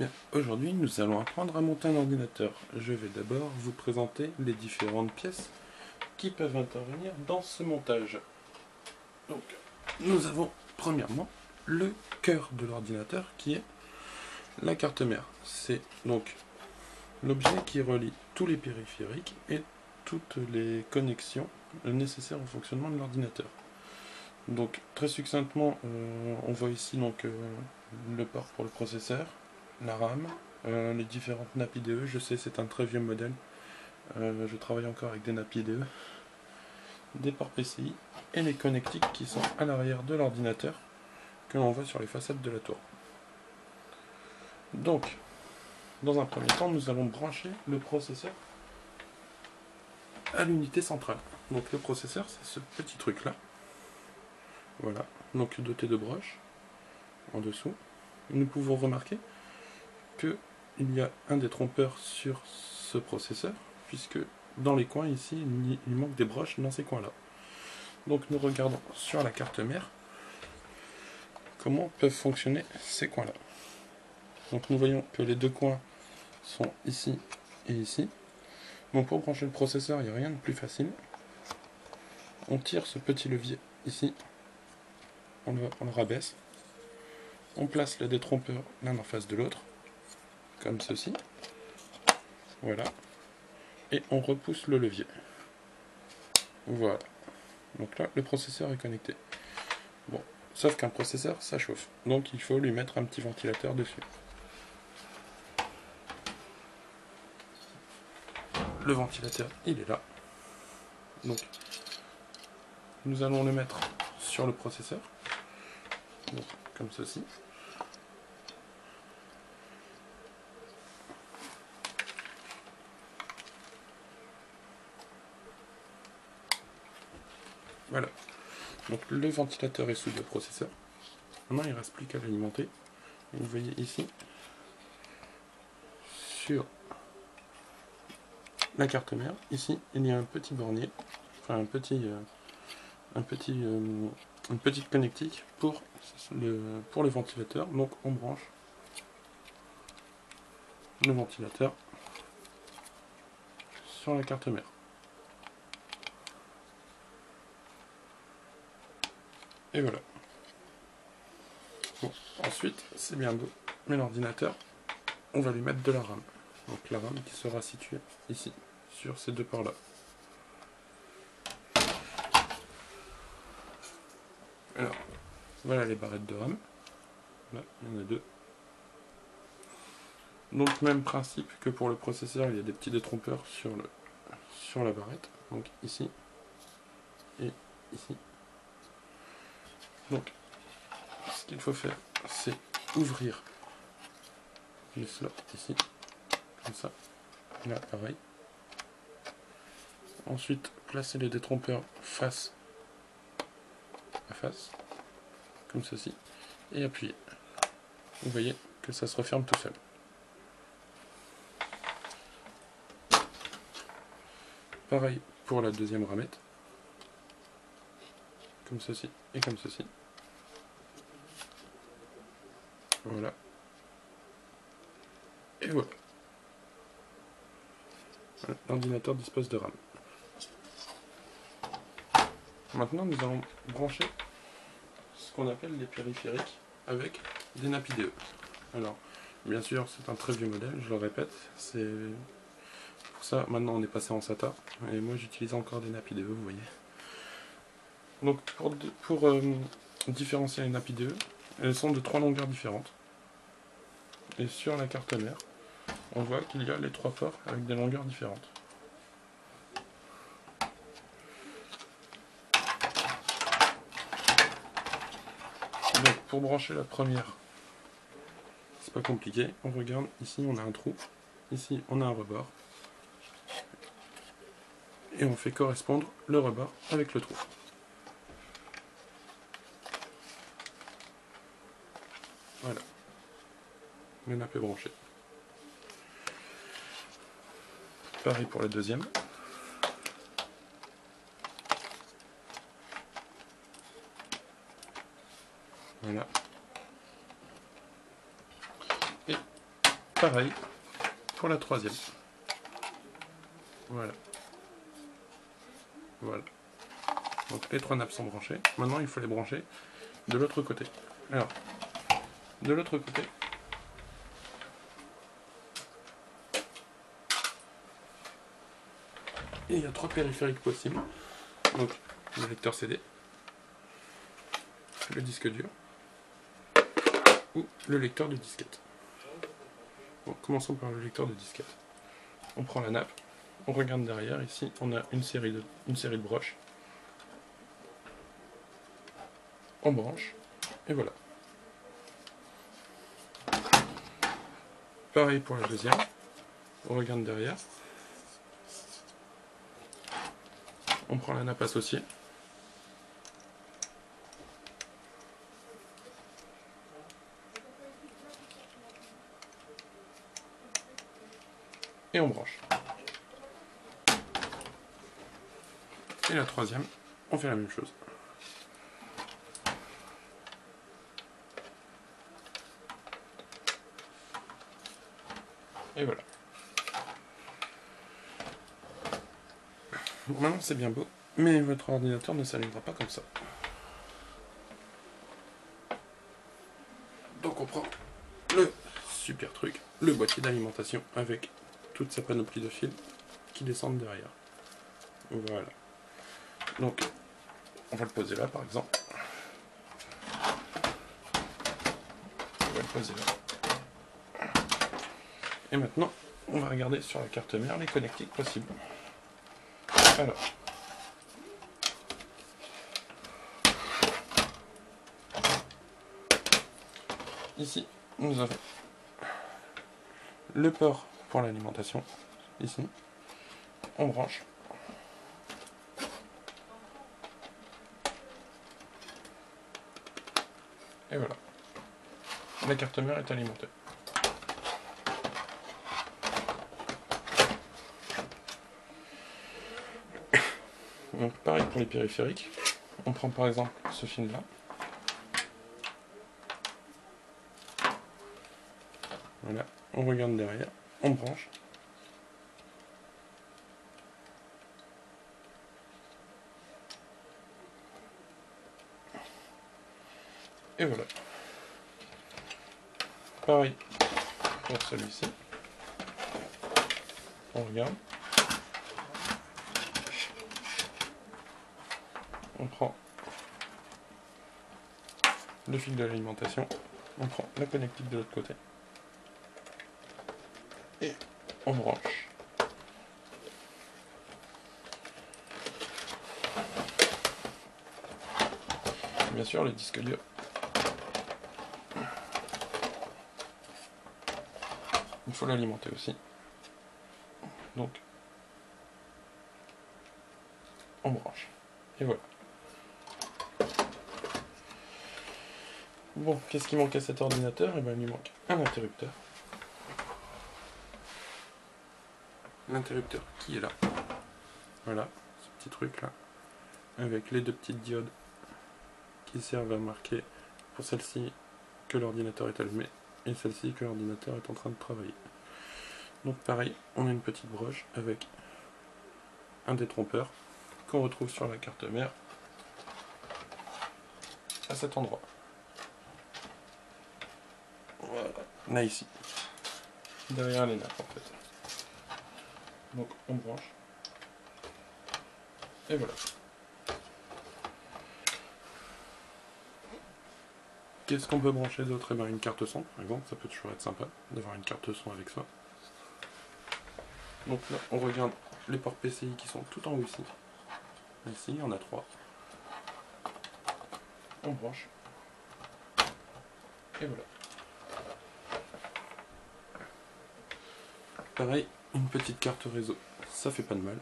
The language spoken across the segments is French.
Bien, aujourd'hui nous allons apprendre à monter un ordinateur. Je vais d'abord vous présenter les différentes pièces qui peuvent intervenir dans ce montage. Donc, nous avons premièrement le cœur de l'ordinateur qui est la carte mère. C'est donc l'objet qui relie tous les périphériques et toutes les connexions nécessaires au fonctionnement de l'ordinateur. Donc très succinctement, on voit ici donc le port pour le processeur, la RAM, les différentes nappes IDE. Je sais, c'est un très vieux modèle. Je travaille encore avec des nappes IDE, des ports PCI et les connectiques qui sont à l'arrière de l'ordinateur que l'on voit sur les façades de la tour. Donc, dans un premier temps, nous allons brancher le processeur à l'unité centrale. Donc le processeur, c'est ce petit truc là. Voilà, donc doté de broches en dessous. Nous pouvons remarquer qu'il y a un des trompeurs sur ce processeur, puisque dans les coins ici, il manque des broches dans ces coins-là. Donc nous regardons sur la carte mère comment peuvent fonctionner ces coins-là. Donc nous voyons que les deux coins sont ici et ici. Donc pour brancher le processeur, il n'y a rien de plus facile. On tire ce petit levier ici, on le rabaisse, on place les détrompeurs l'un en face de l'autre, comme ceci, voilà, et on repousse le levier. Voilà, donc là le processeur est connecté. Bon, sauf qu'un processeur ça chauffe, donc il faut lui mettre un petit ventilateur dessus. Le ventilateur il est là, donc nous allons le mettre sur le processeur, donc, comme ceci. Voilà, donc le ventilateur est sous le processeur. Maintenant il ne reste plus qu'à l'alimenter. Vous voyez ici, sur la carte mère, ici il y a un petit bornier, enfin une petite connectique pour le ventilateur. Donc on branche le ventilateur sur la carte mère. Et voilà. Bon, ensuite, c'est bien beau, mais l'ordinateur, on va lui mettre de la RAM. Donc la RAM qui sera située ici, sur ces deux ports-là. Alors, voilà les barrettes de RAM. Là, il y en a deux. Donc même principe que pour le processeur, il y a des petits détrompeurs sur la barrette. Donc ici et ici. Donc, ce qu'il faut faire, c'est ouvrir les slots ici, comme ça. Là, pareil. Ensuite, placer les détrompeurs face à face, comme ceci, et appuyer. Vous voyez que ça se referme tout seul. Pareil pour la deuxième ramette, comme ceci et comme ceci. Voilà. Et voilà. L'ordinateur dispose de RAM. Maintenant, nous allons brancher ce qu'on appelle les périphériques avec des nappes IDE. Alors, bien sûr, c'est un très vieux modèle, je le répète. C'est pour ça, maintenant, on est passé en SATA. Et moi, j'utilise encore des nappes IDE, vous voyez. Donc, pour différencier les nappes IDE, elles sont de 3 longueurs différentes. Et sur la carte mère, on voit qu'il y a les 3 ports avec des longueurs différentes. Donc pour brancher la première, c'est pas compliqué, on regarde, ici on a un trou, ici on a un rebord, et on fait correspondre le rebord avec le trou. Voilà, le nappe est branché. Pareil pour la deuxième. Voilà. Et pareil pour la troisième. Voilà. Voilà. Donc les 3 nappes sont branchées. Maintenant il faut les brancher de l'autre côté. Alors, de l'autre côté, il y a 3 périphériques possibles. Donc le lecteur CD, le disque dur ou le lecteur de disquette. Bon, commençons par le lecteur de disquette. On prend la nappe, on regarde derrière, ici on a une série de broches. On branche, et voilà. Pareil pour la deuxième, on regarde derrière. On prend la nappe associée. Et on branche. Et la troisième, on fait la même chose. Et voilà. Bon, maintenant c'est bien beau, mais votre ordinateur ne s'allumera pas comme ça. Donc on prend le super truc, le boîtier d'alimentation avec toute sa panoplie de fils qui descendent derrière. Voilà. Donc on va le poser là par exemple. On va le poser là. Et maintenant, on va regarder sur la carte mère les connectiques possibles. Alors, ici, nous avons le port pour l'alimentation. Ici, on branche. Et voilà. La carte mère est alimentée. Donc pareil pour les périphériques, on prend par exemple ce fil là, voilà, on regarde derrière, on branche, et voilà. Pareil pour celui-ci, on regarde, on prend le fil de l'alimentation, on prend la connectique de l'autre côté, et on branche. Bien sûr, le disque dur. Il faut l'alimenter aussi. Donc, on branche. Et voilà. Bon, qu'est-ce qui manque à cet ordinateur? Eh bien, il lui manque un interrupteur. L'interrupteur qui est là. Voilà, ce petit truc là. Avec les 2 petites diodes qui servent à marquer pour celle-ci que l'ordinateur est allumé et celle-ci que l'ordinateur est en train de travailler. Donc pareil, on a une petite broche avec un détrompeur qu'on retrouve sur la carte mère à cet endroit. Voilà, là ici, derrière les nappes en fait. Donc on branche, et voilà. Qu'est-ce qu'on peut brancher d'autre? Eh bien, une carte son, par exemple, ça peut toujours être sympa d'avoir une carte son avec soi. Donc là, on regarde les ports PCI qui sont tout en haut ici. Ici, il y en a 3. On branche. Et voilà. Pareil, une petite carte réseau, ça fait pas de mal.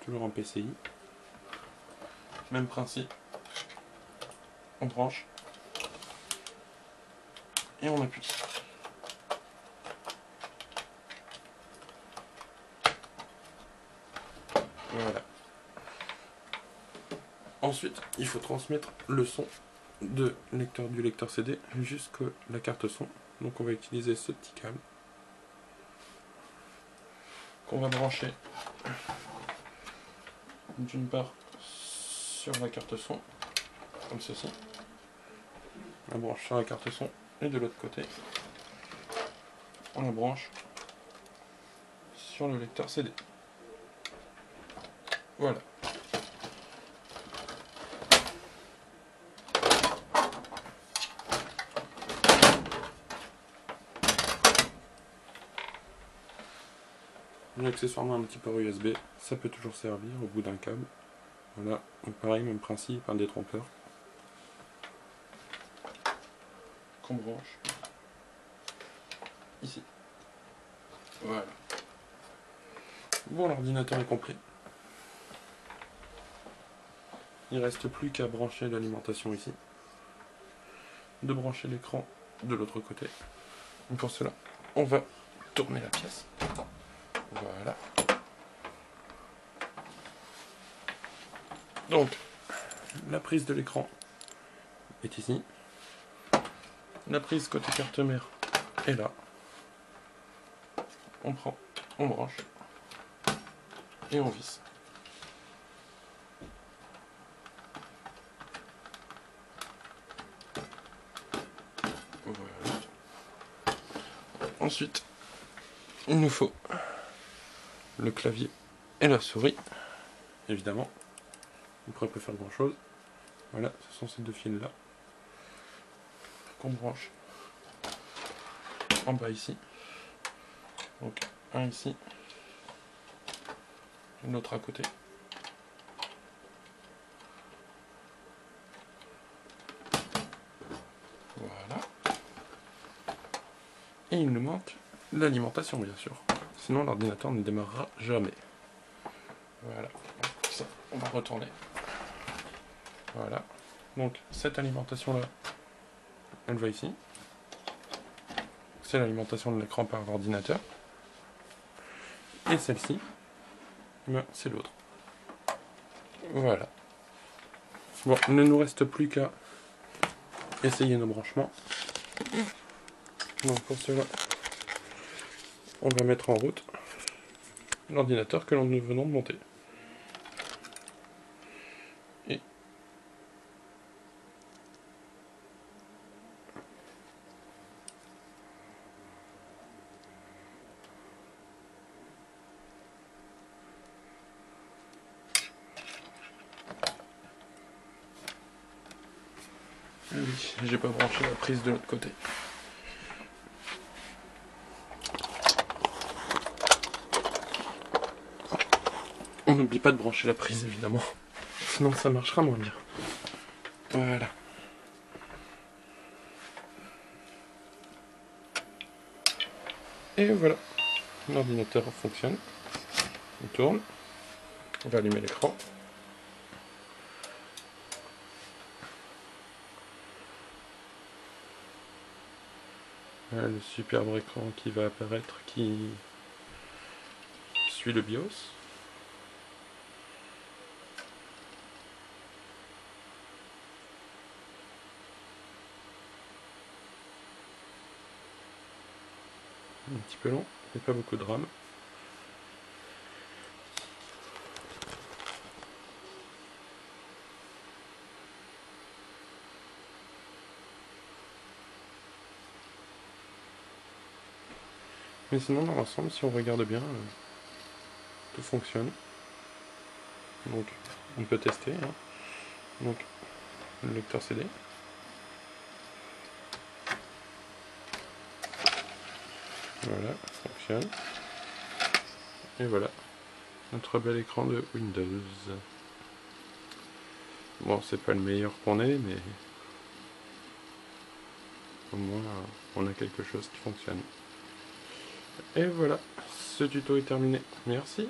Toujours en PCI. Même principe. On branche. Et on appuie. Voilà. Ensuite, il faut transmettre le son du lecteur CD jusqu'à la carte son. Donc on va utiliser ce petit câble qu'on va brancher d'une part sur la carte son, comme ceci. On la branche sur la carte son et de l'autre côté, on la branche sur le lecteur CD. Voilà. Accessoirement un petit port USB, ça peut toujours servir au bout d'un câble. Voilà, donc pareil, même principe, un détrompeur qu'on branche ici. Voilà. Bon, l'ordinateur est complet. Il ne reste plus qu'à brancher l'alimentation ici, de brancher l'écran de l'autre côté. Et pour cela, on va tourner la pièce. Voilà. Donc, la prise de l'écran est ici. La prise côté carte mère est là. On prend, on branche et on visse. Voilà. Ensuite, il nous faut le clavier et la souris, évidemment. On ne pourrait pas faire grand chose. Voilà, ce sont ces deux fils là qu'on branche en bas ici. Donc un ici, l'autre à côté. Voilà. Et il nous manque l'alimentation, bien sûr. Sinon l'ordinateur ne démarrera jamais. Voilà. Ça, on va retourner. Voilà. Donc cette alimentation là, elle va ici. C'est l'alimentation de l'écran par l'ordinateur. Et celle-ci, c'est l'autre. Voilà. Bon, il ne nous reste plus qu'à essayer nos branchements. Donc pour cela, on va mettre en route l'ordinateur que nous venons de monter. Et oui, j'ai pas branché la prise de l'autre côté. On n'oublie pas de brancher la prise, évidemment. Sinon, ça marchera moins bien. Voilà. Et voilà. L'ordinateur fonctionne. On tourne. On va allumer l'écran. Voilà le superbe écran qui va apparaître, qui suit le BIOS. Un petit peu long, mais pas beaucoup de RAM. Mais sinon, dans l'ensemble, si on regarde bien, tout fonctionne. Donc, on peut tester. Hein. Donc, le lecteur CD. Voilà, ça fonctionne. Et voilà, notre bel écran de Windows. Bon, c'est pas le meilleur qu'on ait, mais au moins, on a quelque chose qui fonctionne. Et voilà, ce tuto est terminé. Merci.